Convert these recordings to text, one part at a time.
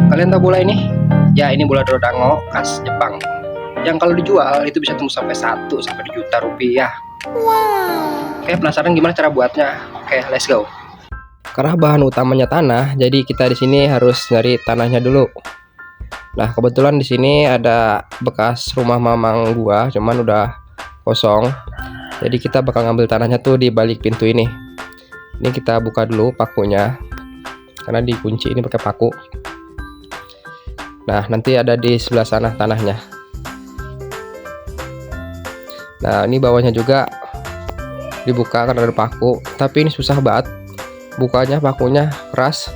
Kalian tahu bola ini? Ya, ini bola Dordango khas Jepang. Yang kalau dijual itu bisa tembus sampai 1 sampai 2 juta rupiah. Wow. Oke, penasaran gimana cara buatnya? Oke, let's go. Karena bahan utamanya tanah, jadi kita di sini harus nyari tanahnya dulu. Nah, kebetulan di sini ada bekas rumah mamang gua, cuman udah kosong. Jadi kita bakal ngambil tanahnya tuh di balik pintu ini. Ini kita buka dulu pakunya, karena dikunci ini pakai paku. Nah, nanti ada di sebelah sana tanahnya. Nah, ini bawahnya juga dibuka karena ada paku, tapi ini susah banget bukanya, pakunya keras.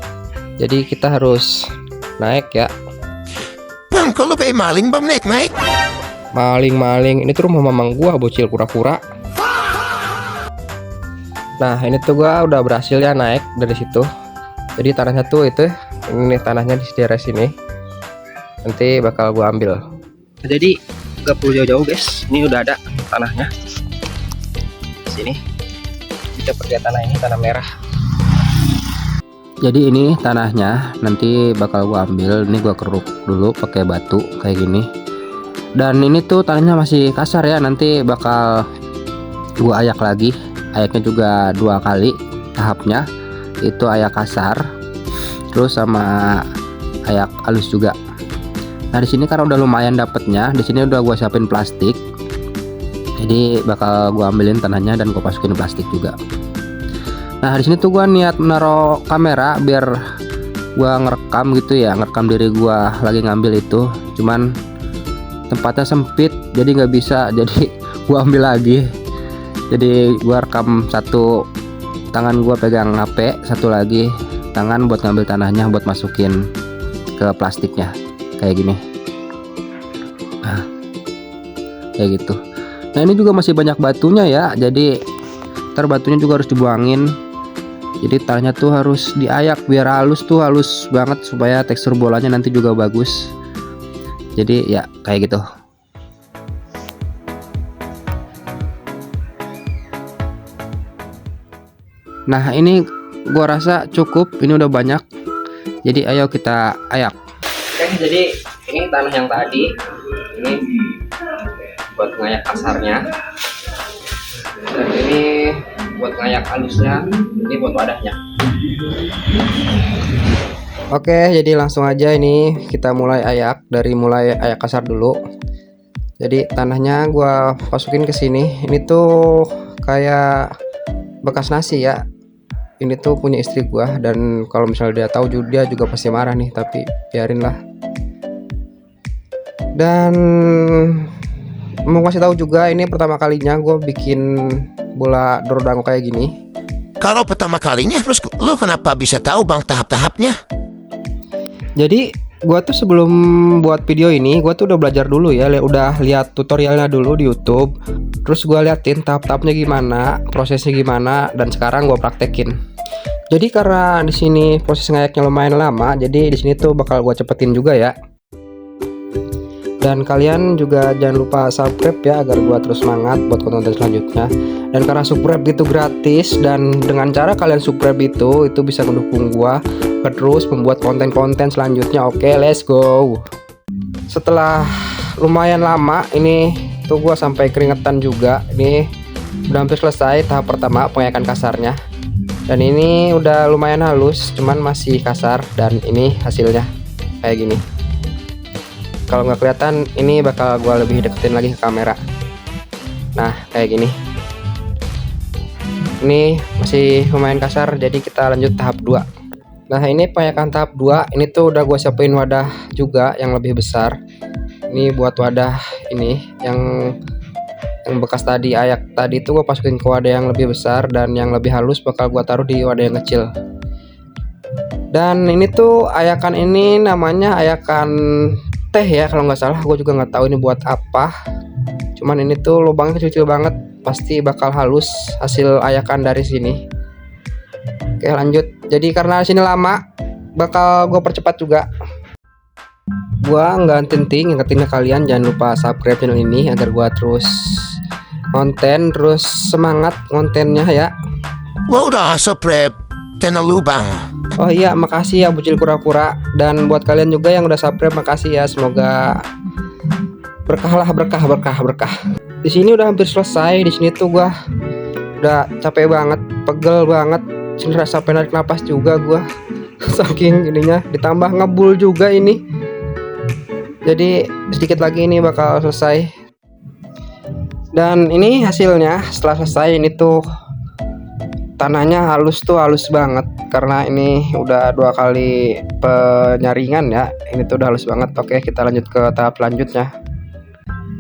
Jadi kita harus naik ya. Bang, kalau kayak maling bang, naik. Maling, ini tuh rumah mamang gua, bocil kura-kura. Nah, ini tuh gua udah berhasil ya naik dari situ. Jadi tanahnya tuh itu, ini tanahnya di daerah sini. Nanti bakal gua ambil. Nah, jadi gak perlu jauh-jauh guys, ini udah ada tanahnya. Di sini kita perlihat tanah ini, tanah merah. Jadi ini tanahnya nanti bakal gua ambil. Ini gua keruk dulu pakai batu kayak gini. Dan ini tuh tanahnya masih kasar ya, nanti bakal gua ayak lagi. Ayaknya juga 2 kali tahapnya. Itu ayak kasar, terus sama ayak halus juga. Nah, di sini karena udah lumayan dapetnya, di sini udah gua siapin plastik. Jadi bakal gua ambilin tanahnya dan gua masukin plastik juga. Nah, di sini tuh gua niat menaruh kamera biar gua ngerekam gitu ya, ngerekam diri gua lagi ngambil itu. Cuman tempatnya sempit, jadi nggak bisa. Jadi gua ambil lagi. Jadi gua rekam satu tangan gua pegang HP, satu lagi tangan buat ngambil tanahnya buat masukin ke plastiknya kayak gini. Nah, kayak gitu. Nah, ini juga masih banyak batunya ya, jadi ntar batunya juga harus dibuangin. Jadi tanahnya tuh harus diayak biar halus banget supaya tekstur bolanya nanti juga bagus. Jadi ya kayak gitu. Nah, ini gua rasa cukup, ini udah banyak. Jadi ayo kita ayak. Oke, jadi ini tanah yang tadi, ini buat ngayak kasarnya, dan ini buat ngayak halusnya, ini buat wadahnya. Oke, jadi langsung aja ini kita mulai ayak, dari mulai ayak kasar dulu. Jadi tanahnya gua masukin ke sini. Ini tuh kayak bekas nasi ya. Ini tuh punya istri gua, dan kalau misalnya dia tahu dia juga pasti marah nih, tapi biarin lah. Dan mau kasih tahu juga, ini pertama kalinya gue bikin bola Dordango kayak gini. Kalau pertama kalinya, terus lu kenapa bisa tahu bang tahap-tahapnya? Jadi gue tuh sebelum buat video ini, gue tuh udah belajar dulu ya, udah lihat tutorialnya dulu di YouTube. Terus gue liatin tahap-tahapnya gimana, prosesnya gimana, dan sekarang gue praktekin. Jadi karena di sini proses ngayaknya lumayan lama, jadi di sini tuh bakal gue cepetin juga ya. Dan kalian juga jangan lupa subscribe ya, agar gua terus semangat buat konten selanjutnya. Dan karena subscribe itu gratis, dan dengan cara kalian subscribe itu bisa mendukung gua terus membuat konten-konten selanjutnya. Oke, let's go. Setelah lumayan lama ini tuh gua sampai keringetan juga. Ini udah hampir selesai tahap pertama, pengayakan kasarnya. Dan ini udah lumayan halus, cuman masih kasar. Dan ini hasilnya kayak gini. Kalau nggak kelihatan, ini bakal gue lebih deketin lagi ke kamera. Nah, kayak gini. Ini masih lumayan kasar, jadi kita lanjut tahap 2. Nah, ini pengayakan tahap 2. Ini tuh udah gue siapin wadah juga yang lebih besar. Ini buat wadah ini yang bekas tadi, ayak tadi tuh gue masukin ke wadah yang lebih besar, dan yang lebih halus bakal gue taruh di wadah yang kecil. Dan ini tuh ayakan ini namanya ayakan teh ya kalau nggak salah, gue juga nggak tahu ini buat apa. Cuman ini tuh lubangnya kecil banget, pasti bakal halus hasil ayakan dari sini. Oke, lanjut. Jadi karena sini lama, bakal gue percepat juga. Gua nggak henti ngingetin kalian, jangan lupa subscribe channel ini agar gua terus konten, terus semangat kontennya ya. Gua udah subscribe channel lu bang. Oh iya, makasih ya Bucil Kura-Kura, dan buat kalian juga yang udah subscribe, makasih ya. Semoga berkah lah, berkah. Di sini udah hampir selesai. Di sini tuh gua udah capek banget, pegel banget, cedera sampai narik napas juga gua. Saking ininya, ditambah ngebul juga ini. Jadi sedikit lagi ini bakal selesai. Dan ini hasilnya setelah selesai. Ini tuh tanahnya halus banget karena ini udah 2 kali penyaringan ya. Ini tuh udah halus banget. Oke, kita lanjut ke tahap selanjutnya.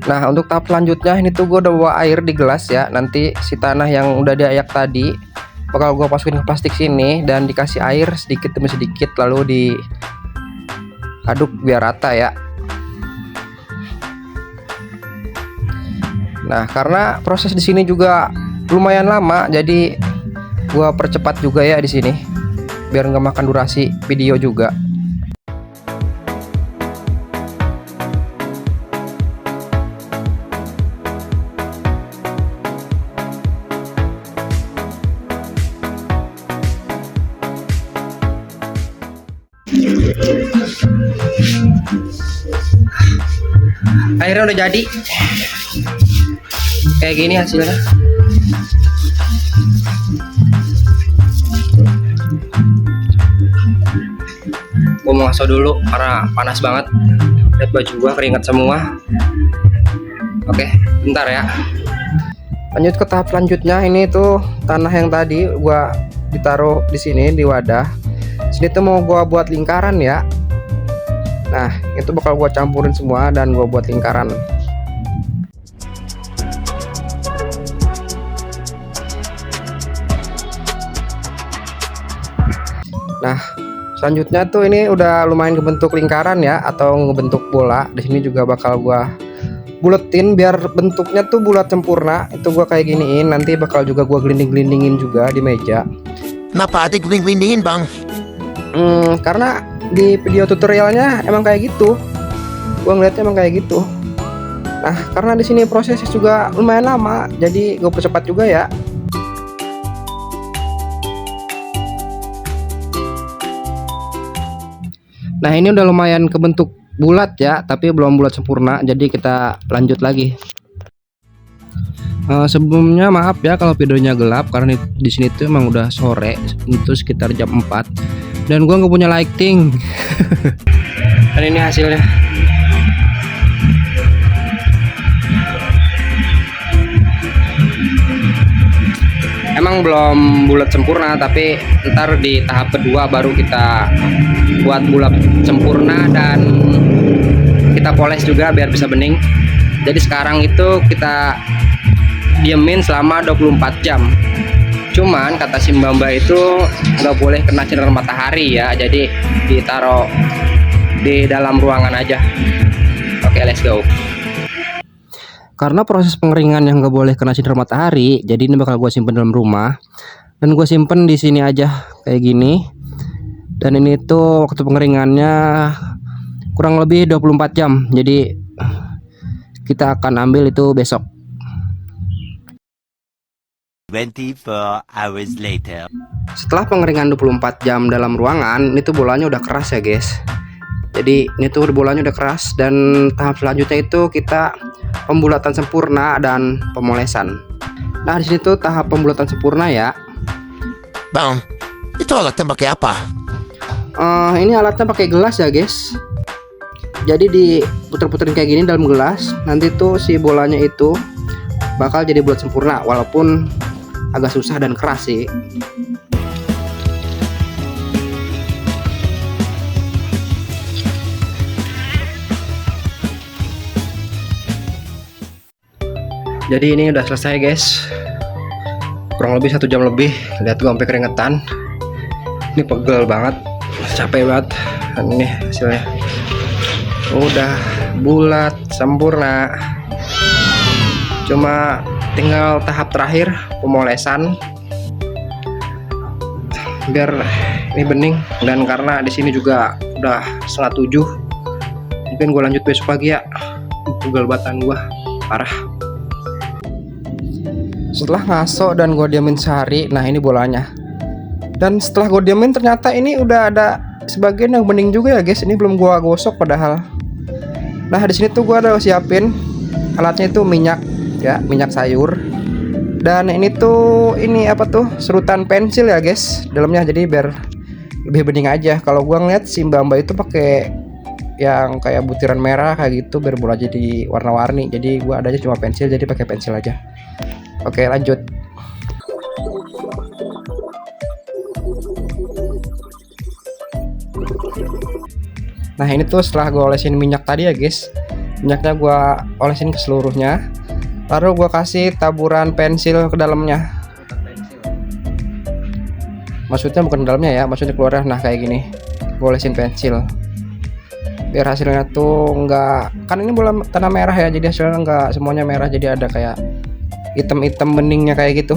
Nah, untuk tahap selanjutnya ini tuh gue udah bawa air di gelas ya. Nanti si tanah yang udah diayak tadi bakal gue masukin ke plastik sini dan dikasih air sedikit demi sedikit, lalu diaduk biar rata ya. Nah, karena proses di sini juga lumayan lama, jadi gua percepat juga ya di sini biar nggak makan durasi video juga. Akhirnya udah jadi kayak gini hasilnya. Gue mau ngaso dulu karena panas banget. Lihat baju gua keringat semua. Oke, bentar ya. Lanjut ke tahap selanjutnya. Ini tuh tanah yang tadi gua ditaruh di sini di wadah. Sini tuh mau gua buat lingkaran ya. Nah, itu bakal gua campurin semua dan gua buat lingkaran. Nah, selanjutnya tuh ini udah lumayan kebentuk lingkaran ya, atau ngebentuk bola. Di sini juga bakal gua buletin biar bentuknya tuh bulat sempurna. Itu gua kayak giniin, nanti bakal juga gua gelinding-gelindingin juga di meja. Kenapa ada gelinding-gelindingin, Bang? Karena di video tutorialnya emang kayak gitu. Gua ngeliatnya emang kayak gitu. Nah, karena di sini prosesnya juga lumayan lama, jadi gua percepat juga ya. Nah, ini udah lumayan kebentuk bulat ya, tapi belum bulat sempurna. Jadi kita lanjut lagi. Sebelumnya maaf ya kalau videonya gelap karena di sini tuh emang udah sore, itu sekitar jam 4 dan gua nggak punya lighting. Dan ini hasilnya. Emang belum bulat sempurna, tapi ntar di tahap kedua baru kita buat bulat sempurna dan kita poles juga biar bisa bening. Jadi sekarang itu kita diemin selama 24 jam. Cuman kata si Mbak itu nggak boleh kena sinar matahari ya, jadi ditaruh di dalam ruangan aja. Oke, let's go. Karena proses pengeringan yang nggak boleh kena sinar matahari, jadi ini bakal gue simpen dalam rumah dan gue simpen di sini aja kayak gini. Dan ini tuh waktu pengeringannya kurang lebih 24 jam. Jadi kita akan ambil itu besok. 24 hours later. Setelah pengeringan 24 jam dalam ruangan, ini tuh bolanya udah keras ya guys. Jadi ini tuh bolanya udah keras, dan tahap selanjutnya itu kita pembulatan sempurna dan pemolesan. Nah, di sini tuh tahap pembulatan sempurna ya. Bang, itu alatnya pakai apa? Ini alatnya pakai gelas ya guys. Jadi diputer-puterin kayak gini dalam gelas. Nanti tuh si bolanya itu bakal jadi bulat sempurna, walaupun agak susah dan keras sih. Jadi ini udah selesai guys, kurang lebih 1 jam lebih. Lihat gua sampai keringetan, ini pegel banget, capek banget. Dan ini hasilnya udah bulat sempurna. Cuma tinggal tahap terakhir, pemolesan biar ini bening. Dan karena di sini juga udah 6:30, mungkin gue lanjut besok pagi ya. Pegel batan gue parah. Setelah ngaso dan gue diamin sehari, nah ini bolanya Dan setelah gue diamin ternyata ini udah ada sebagian yang bening juga ya guys. Ini belum gue gosok padahal. Nah di sini tuh gue udah siapin alatnya itu minyak ya, minyak sayur. Dan ini tuh apa tuh serutan pensil ya guys dalamnya, jadi biar lebih bening aja. Kalau gua ngeliat si mbak itu pakai yang kayak butiran merah kayak gitu biar bola jadi warna-warni. Jadi gua adanya cuma pensil, jadi pakai pensil aja. Oke lanjut. Nah ini tuh setelah gua olesin minyak tadi ya guys, minyaknya gua olesin ke seluruhnya. Lalu gue kasih taburan pensil ke dalamnya. Maksudnya bukan dalamnya ya, maksudnya keluarnya. Nah kayak gini, gue olesin pensil biar hasilnya tuh enggak, kan ini bola tanah merah ya, jadi hasilnya enggak semuanya merah, jadi ada kayak hitam-hitam beningnya kayak gitu.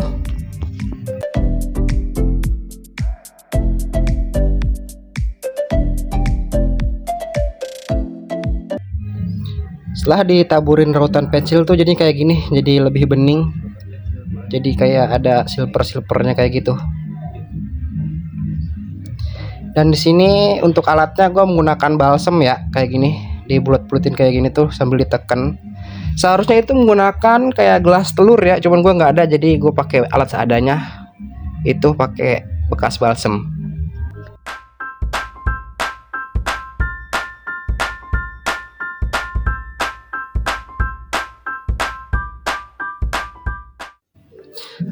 Setelah ditaburin rautan pensil tuh jadi kayak gini, jadi lebih bening, jadi kayak ada silver-silvernya kayak gitu. Dan di sini untuk alatnya gue menggunakan balsem ya, kayak gini, dibulet-buletin kayak gini tuh sambil ditekan. Seharusnya itu menggunakan kayak gelas telur ya, cuman gue nggak ada, jadi gue pakai alat seadanya, itu pakai bekas balsem.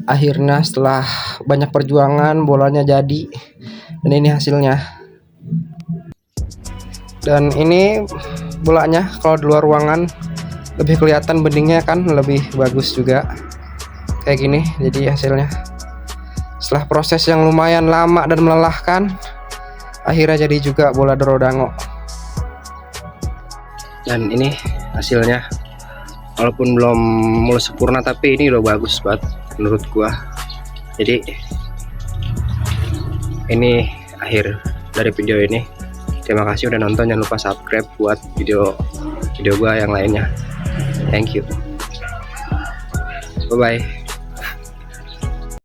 Akhirnya setelah banyak perjuangan bolanya jadi, dan ini hasilnya. Dan ini bolanya kalau di luar ruangan lebih kelihatan beningnya kan, lebih bagus juga kayak gini. Jadi hasilnya setelah proses yang lumayan lama dan melelahkan, akhirnya jadi juga bola Dorodango. Dan ini hasilnya, walaupun belum mulai sempurna tapi ini udah bagus banget menurut gua. Jadi ini akhir dari video ini. Terima kasih udah nonton, jangan lupa subscribe buat video gua yang lainnya. Thank you, bye bye.